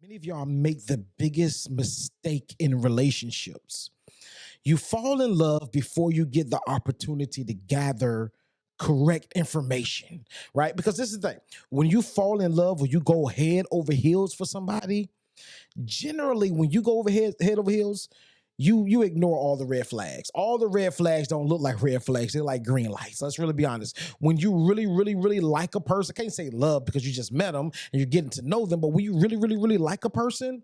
Many of y'all make the biggest mistake in relationships. You fall in love before you get the opportunity to gather correct information, right? Because this is the thing. When you fall in love or you go head over heels for somebody, generally when you go head over heels, you ignore all the red flags. All the red flags don't look like red flags. They're like green lights. Let's really be honest. When you really like a person, I can't say love because you just met them and you're getting to know them, but when you really like a person,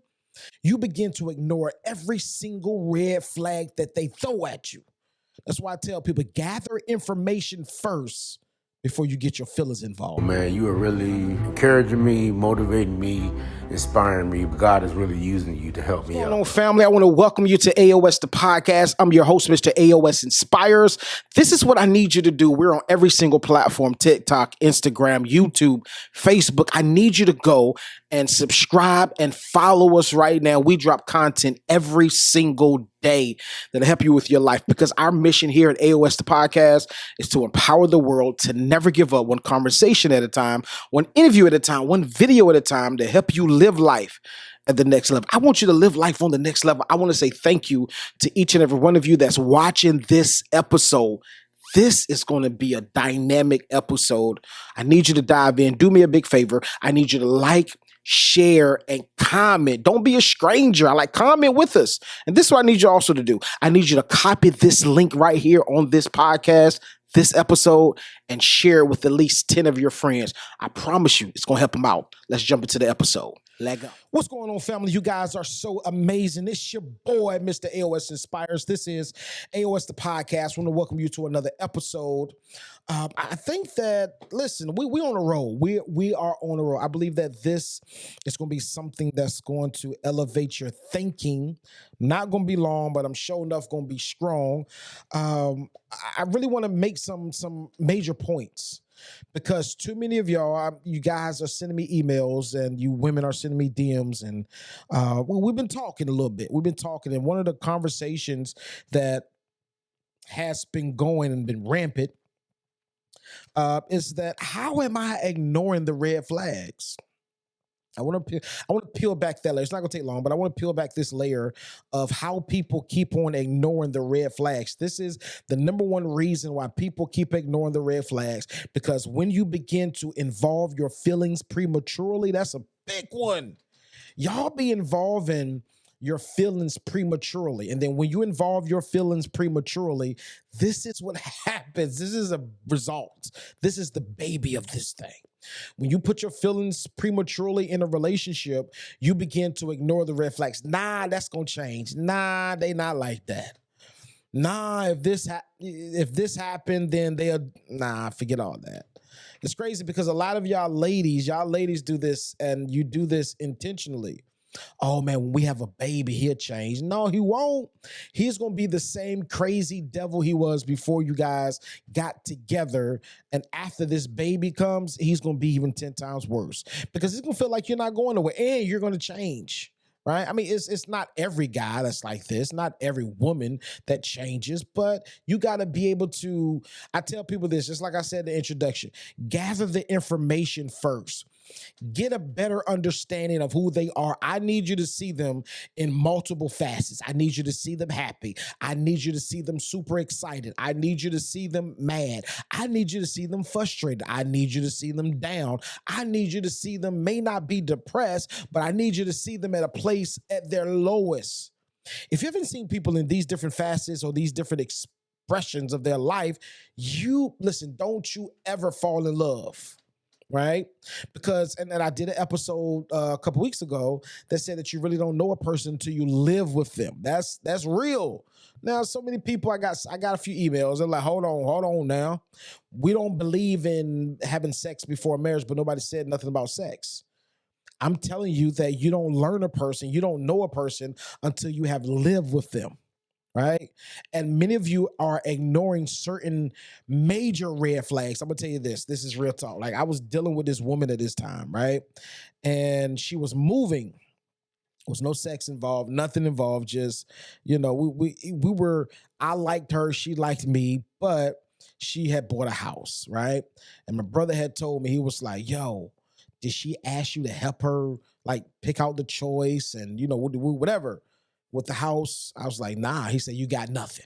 you begin to ignore every single red flag that they throw at you. That's why I tell people, gather information first before you get your feelings involved. Man, you are really encouraging me, motivating me, inspiring me. God is really using you to help me What's out. going on, family? I want to welcome you to AOS the podcast. I'm your host, Mr. AOS Inspires. This is what I need you to do. We're on every single platform: TikTok, Instagram, YouTube, Facebook. I need you to go and subscribe and follow us right now. We drop content every single day that'll help you with your life, because our mission here at AOS the podcast is to empower the world to never give up, one conversation at a time, one interview at a time, one video at a time, to help you live life at the next level. I want you to live life on the next level. I want to say thank you to each and every one of you that's watching this episode. This is going to be a dynamic episode. I need you to dive in. Do me a big favor. I need you to like, share, and comment. Don't be a stranger. Comment with us. And this is what I need you also to do. I need you to copy this link right here on this podcast, this episode, and share it with at least 10 of your friends. I promise you, it's going to help them out. Let's jump into the episode. Let go. What's going on, family? You guys are so amazing. It's your boy, Mr. AOS Inspires. This is AOS the podcast. I want to welcome you to another episode. I think that, listen, we on a roll. We are on a roll. I believe that this is going to be something that's going to elevate your thinking. Not going to be long, but I'm sure enough going to be strong. I really want to make some major points, because too many of y'all, you guys are sending me emails, and you women are sending me DMs, and we've been talking a little bit. We've been talking, and one of the conversations that has been going and been rampant is that, how am I ignoring the red flags? I want to peel back that layer. It's not going to take long, but I want to peel back this layer of how people keep on ignoring the red flags. This is the number one reason why people keep ignoring the red flags, because when you begin to involve your feelings prematurely, that's a big one. Y'all be involving your feelings prematurely. And then when you involve your feelings prematurely, this is what happens. This is a result. This is the baby of this thing. When you put your feelings prematurely in a relationship, you begin to ignore the red flags. Nah, that's going to change. Nah, they not like that. Nah, if this happened, then forget all that. It's crazy because a lot of y'all ladies do this, and you do this intentionally. Oh man, when we have a baby, he'll change. No, he won't. He's going to be the same crazy devil he was before you guys got together. And after this baby comes, he's going to be even 10 times worse, because he's going to feel like you're not going nowhere and you're going to change. Right? I mean, it's not every guy that's like this, not every woman that changes, but you got to be able to, I tell people this, just like I said in the introduction, gather the information first. Get a better understanding of who they are. I need you to see them in multiple facets. I need you to see them happy. I need you to see them super excited. I need you to see them mad. I need you to see them frustrated. I need you to see them down. I need you to see them may not be depressed, but I need you to see them at a place at their lowest. If you haven't seen people in these different facets or these different expressions of their life, don't you ever fall in love. Right? Because, and I did an episode a couple weeks ago that said that you really don't know a person until you live with them. That's real. Now, so many people, I got a few emails. They're like, hold on now. We don't believe in having sex before marriage, but nobody said nothing about sex. I'm telling you that you don't learn a person, you don't know a person until you have lived with them. Right? And many of you are ignoring certain major red flags. I'm going to tell you this. This is real talk. Like, I was dealing with this woman at this time, right? And she was moving. There was no sex involved, nothing involved. Just, I liked her. She liked me, but she had bought a house, right? And my brother had told me, he was like, yo, did she ask you to help her like pick out the choice and whatever with the house. I was like, nah. He said, you got nothing.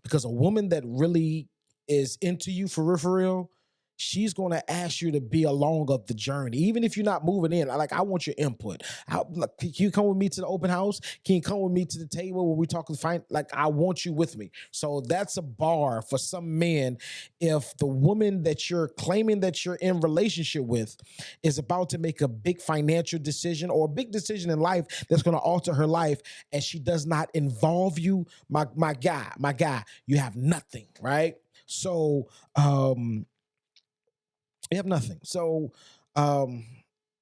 Because a woman that really is into you for real, she's going to ask you to be along of the journey, even if you're not moving in. I want your input. Can you come with me to the open house? Can you come with me to the table where we talk fine? Like, I want you with me. So that's a bar for some men. If the woman that you're claiming that you're in relationship with is about to make a big financial decision or a big decision in life that's going to alter her life, and she does not involve you, my guy, you have nothing, right? So, we have nothing. So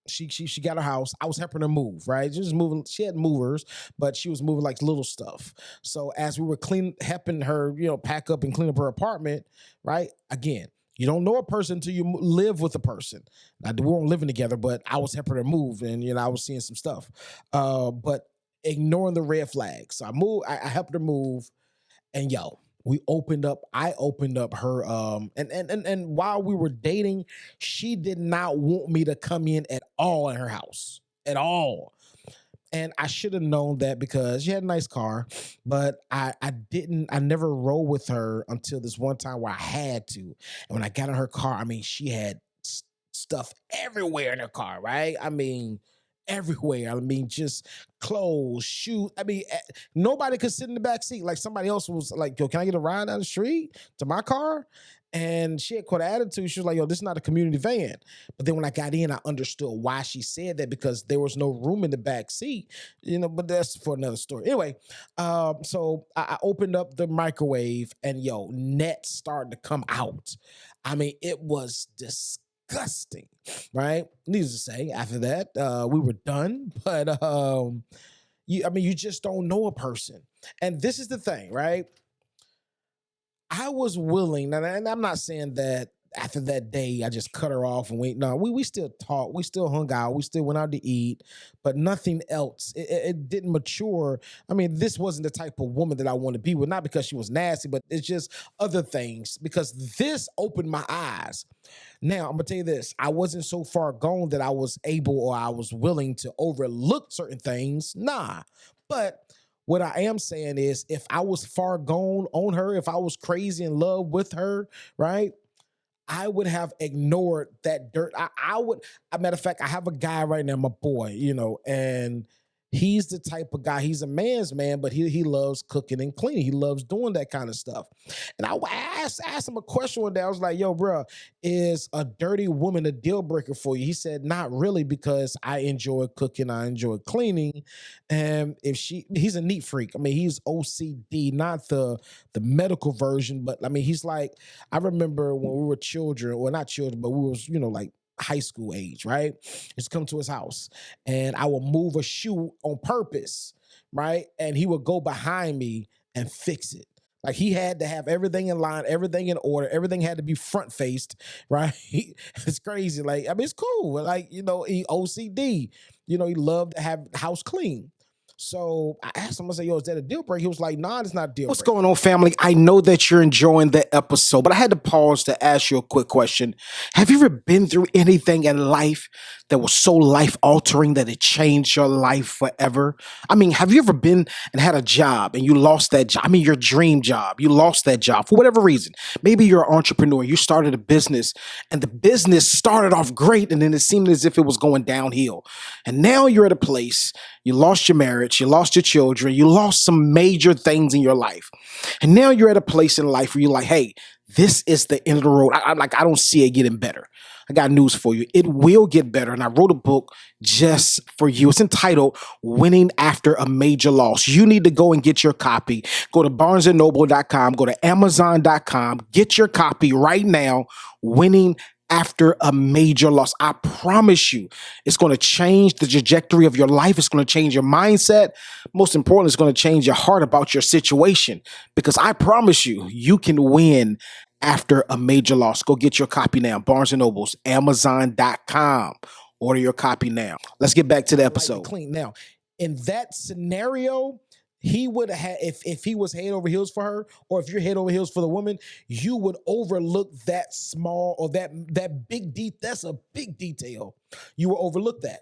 she got her house. I was helping her move, right? She was moving, she had movers, but she was moving like little stuff. So as we were helping her, pack up and clean up her apartment, right? Again, you don't know a person until you live with a person. Now, we weren't living together, but I was helping her move, and I was seeing some stuff. But ignoring the red flags. So I helped her move, and I opened up her and while we were dating, she did not want me to come in her house at all. And I should have known that because she had a nice car, but I never rode with her until this one time where I had to. And when I got in her car, I mean, she had stuff everywhere in her car, right? I mean, everywhere. I mean, just clothes, shoes. I mean, nobody could sit in the back seat. Like, somebody else was like, yo, can I get a ride down the street to my car? And she had quite an attitude. She was like, yo, this is not a community van. But then when I got in, I understood why she said that, because there was no room in the back seat, but that's for another story. Anyway, so I opened up the microwave, and nets started to come out. I mean, it was disgusting, right? Needless to say, after that, we were done. But you just don't know a person. And this is the thing, right? I was willing, and I'm not saying that after that day I just cut her off and wait. No, we still talked, we still hung out, we still went out to eat, but nothing else. It didn't mature. I mean, this wasn't the type of woman that I want to be with, not because she was nasty, but it's just other things, because this opened my eyes. Now, I'm gonna tell you this. I wasn't so far gone that I was able or I was willing to overlook certain things. Nah. But what I am saying is, if I was far gone on her, if I was crazy in love with her, right, I would have ignored that dirt. I would, a matter of fact, I have a guy right now, my boy, and he's the type of guy, he's a man's man, but he loves cooking and cleaning. He loves doing that kind of stuff. And I asked him a question one day. I was like, yo, bro, is a dirty woman a deal breaker for you? He said, not really, because I enjoy cooking, I enjoy cleaning. And he's a neat freak. I mean, he's OCD, not the medical version, but I mean, he's like, I remember when we were children, or not children, but we was, like high school age, right? Just come to his house, and I would move a shoe on purpose, right? And he would go behind me and fix it. Like, he had to have everything in line, everything in order, everything had to be front faced, right? It's crazy. Like, I mean, it's cool. Like, he OCD, he loved to have the house clean. So I asked him, I said, yo, is that a deal breaker? He was like, nah, it's not a deal breaker. What's going on, family? I know that you're enjoying the episode, but I had to pause to ask you a quick question. Have you ever been through anything in life that was so life-altering that it changed your life forever? I mean, have you ever been and had a job and you lost that job? I mean, your dream job, you lost that job for whatever reason. Maybe you're an entrepreneur, you started a business, and the business started off great, and then it seemed as if it was going downhill. And now you're at a place, you lost your marriage, you lost your children, you lost some major things in your life. And now you're at a place in life where you're like, hey, this is the end of the road. I don't see it getting better. I got news for you. It will get better. And I wrote a book just for you. It's entitled Winning After a Major Loss. You need to go and get your copy. Go to barnesandnoble.com, go to amazon.com, get your copy right now. Winning After a Major Loss. I promise you, it's going to change the trajectory of your life. It's going to change your mindset. Most importantly, it's going to change your heart about your situation, because I promise you, you can win after a major loss. Go get your copy now. Barnes & Noble's, amazon.com. Order your copy now. Let's get back to the episode. Clean. Now, in that scenario, he would have, if he was head over heels for her, or if you're head over heels for the woman, you would overlook that small or that big that's a big detail. You will overlook that.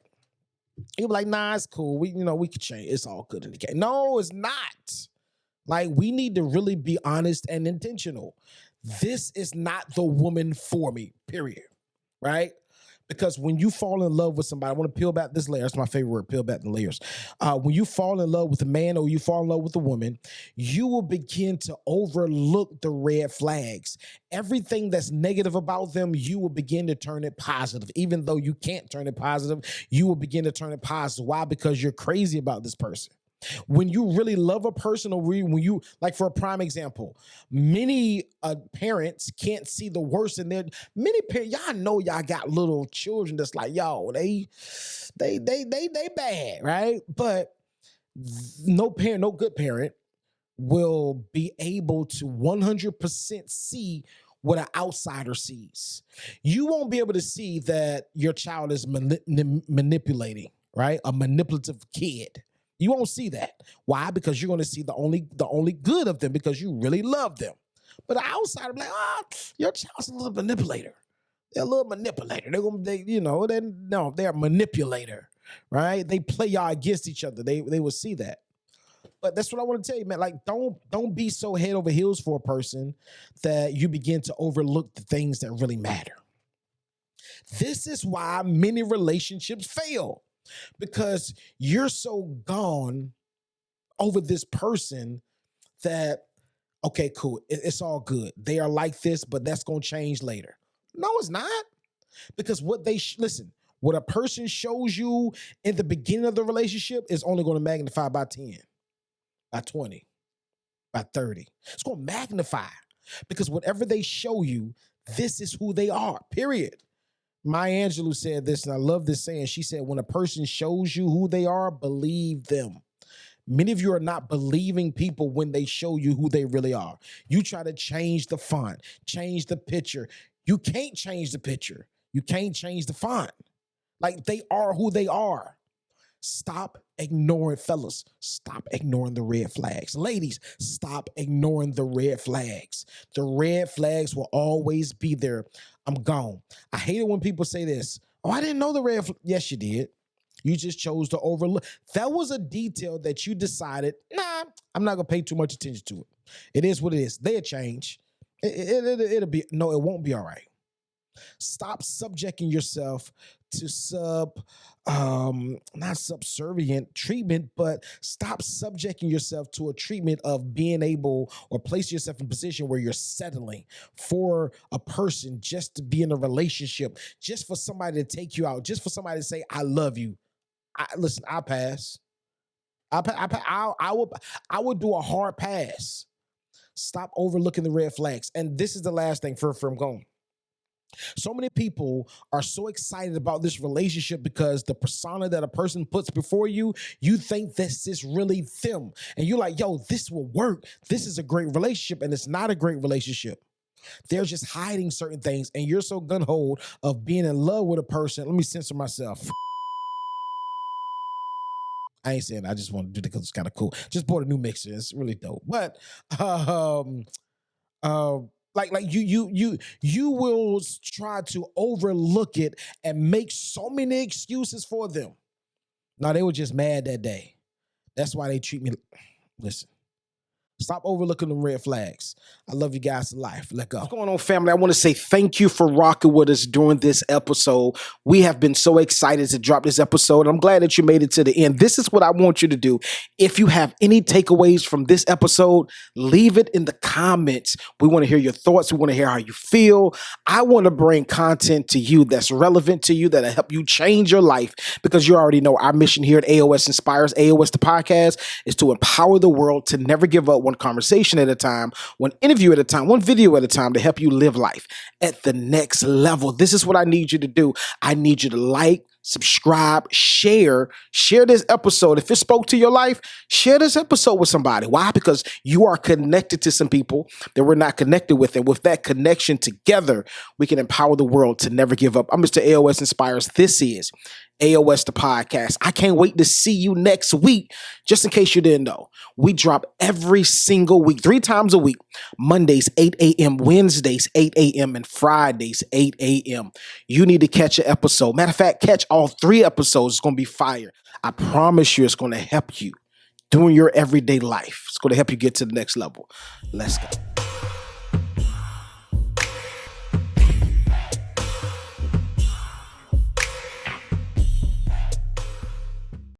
You'll be like, nah, it's cool. We could change. It's all good in the case. No, it's not. Like, we need to really be honest and intentional. This is not the woman for me, period. Right? Because when you fall in love with somebody, I want to peel back this layer. That's my favorite word, peel back the layers. When you fall in love with a man or you fall in love with a woman, you will begin to overlook the red flags. Everything that's negative about them, you will begin to turn it positive. Even though you can't turn it positive, you will begin to turn it positive. Why? Because you're crazy about this person. When you really love a person, or when you, like, for a prime example, many parents can't see the worst in their, many parents, y'all know y'all got little children that's like, yo, they bad, right? But no parent, no good parent will be able to 100% see what an outsider sees. You won't be able to see that your child is manipulating, right? A manipulative kid. You won't see that. Why? Because you're going to see the only good of them, because you really love them. But the outsider, like, your child's a little manipulator. They're a little manipulator. They're a manipulator, right? They play y'all against each other. They will see that. But that's what I want to tell you, man. Like, don't be so head over heels for a person that you begin to overlook the things that really matter. This is why many relationships fail. Because you're so gone over this person that, okay, cool, it's all good. They are like this, but that's going to change later. No, it's not. Because what a person shows you in the beginning of the relationship is only going to magnify by 10, by 20, by 30. It's going to magnify, because whatever they show you, this is who they are, period. Maya Angelou said this, and I love this saying. She said, when a person shows you who they are, believe them. Many of you are not believing people when they show you who they really are. You try to change the font, change the picture. You can't change the picture. You can't change the font. Like, they are who they are. Stop ignoring, fellas. Stop ignoring the red flags. Ladies, stop ignoring the red flags. The red flags will always be there. I'm gone. I hate it when people say this. Oh, I didn't know the red flag. Yes, you did. You just chose to overlook. That was a detail that you decided, nah, I'm not going to pay too much attention to it. It is what it is. They'll change. It'll be, no, it won't be all right. Stop subjecting yourself to not subservient treatment, but stop subjecting yourself to a treatment of being able, or place yourself in a position where you're settling for a person just to be in a relationship, just for somebody to take you out, just for somebody to say, I love you. I'll pass. I would do a hard pass. Stop overlooking the red flags. And this is the last thing from going. So many people are so excited about this relationship because the persona that a person puts before you, you think this is really them. And you're like, yo, this will work. This is a great relationship. And it's not a great relationship. They're just hiding certain things. And you're so gun-ho of being in love with a person. Let me censor myself. I ain't saying I just want to do that because it's kind of cool. Just bought a new mixer. It's really dope. But like you will try to overlook it and make so many excuses for them. No, they were just mad that day. That's why they treat me. Listen. Stop overlooking the red flags. I love you guys to life. Let go. What's going on, family? I want to say thank you for rocking with us during this episode. We have been so excited to drop this episode. I'm glad that you made it to the end. This is what I want you to do. If you have any takeaways from this episode, leave it in the comments. We want to hear your thoughts. We want to hear how you feel. I want to bring content to you that's relevant to you, that'll help you change your life, because you already know our mission here at AOS Inspires, AOS the podcast, is to empower the world to never give up, one conversation at a time, one interview at a time, one video at a time, to help you live life at the next level. This is what I need you to do. I need you to like, subscribe, share this episode. If it spoke to your life, share this episode with somebody. Why? Because you are connected to some people that we're not connected with. And with that connection together, we can empower the world to never give up. I'm Mr. AOS Inspires. This is AOS the podcast. I can't wait to see you next week. Just in case you didn't know, we drop every single week, 3 times a week. Mondays, 8 a.m., Wednesdays, 8 a.m., and Fridays, 8 a.m. You need to catch an episode. Matter of fact, catch all 3 episodes. It's going to be fire. I promise you it's going to help you doing your everyday life. It's going to help you get to the next level. Let's go.